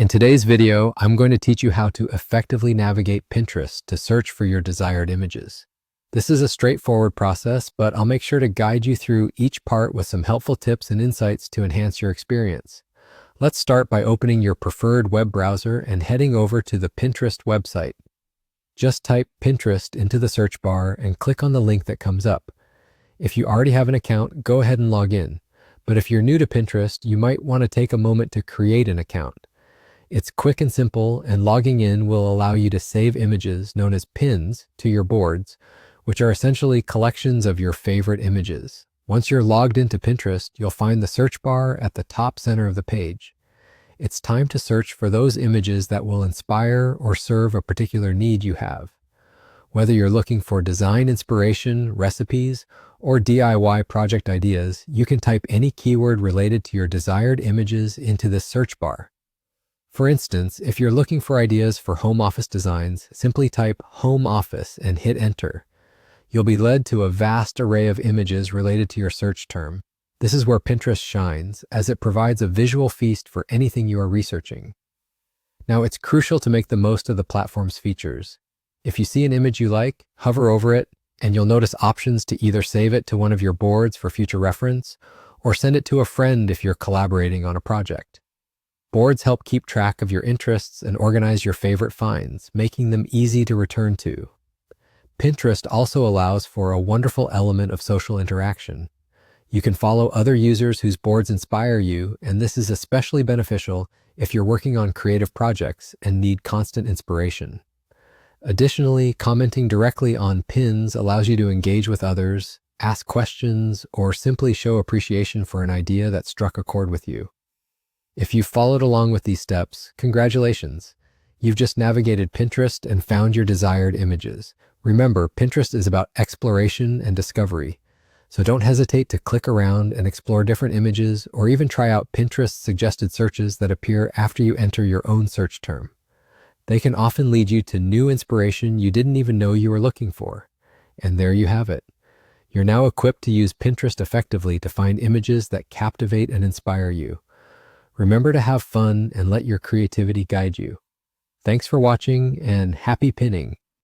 In today's video, I'm going to teach you how to effectively navigate Pinterest to search for your desired images. This is a straightforward process, but I'll make sure to guide you through each part with some helpful tips and insights to enhance your experience. Let's start by opening your preferred web browser and heading over to the Pinterest website. Just type Pinterest into the search bar and click on the link that comes up. If you already have an account, go ahead and log in. But if you're new to Pinterest, you might want to take a moment to create an account. It's quick and simple, and logging in will allow you to save images known as pins to your boards, which are essentially collections of your favorite images. Once you're logged into Pinterest, you'll find the search bar at the top center of the page. It's time to search for those images that will inspire or serve a particular need you have. Whether you're looking for design inspiration, recipes, or DIY project ideas, you can type any keyword related to your desired images into this search bar. For instance, if you're looking for ideas for home office designs, simply type home office and hit enter. You'll be led to a vast array of images related to your search term. This is where Pinterest shines, as it provides a visual feast for anything you are researching. Now, it's crucial to make the most of the platform's features. If you see an image you like, hover over it, and you'll notice options to either save it to one of your boards for future reference, or send it to a friend if you're collaborating on a project. Boards help keep track of your interests and organize your favorite finds, making them easy to return to. Pinterest also allows for a wonderful element of social interaction. You can follow other users whose boards inspire you, and this is especially beneficial if you're working on creative projects and need constant inspiration. Additionally, commenting directly on pins allows you to engage with others, ask questions, or simply show appreciation for an idea that struck a chord with you. If you've followed along with these steps, congratulations! You've just navigated Pinterest and found your desired images. Remember, Pinterest is about exploration and discovery, so don't hesitate to click around and explore different images or even try out Pinterest's suggested searches that appear after you enter your own search term. They can often lead you to new inspiration you didn't even know you were looking for. And there you have it. You're now equipped to use Pinterest effectively to find images that captivate and inspire you. Remember to have fun and let your creativity guide you. Thanks for watching, and happy pinning!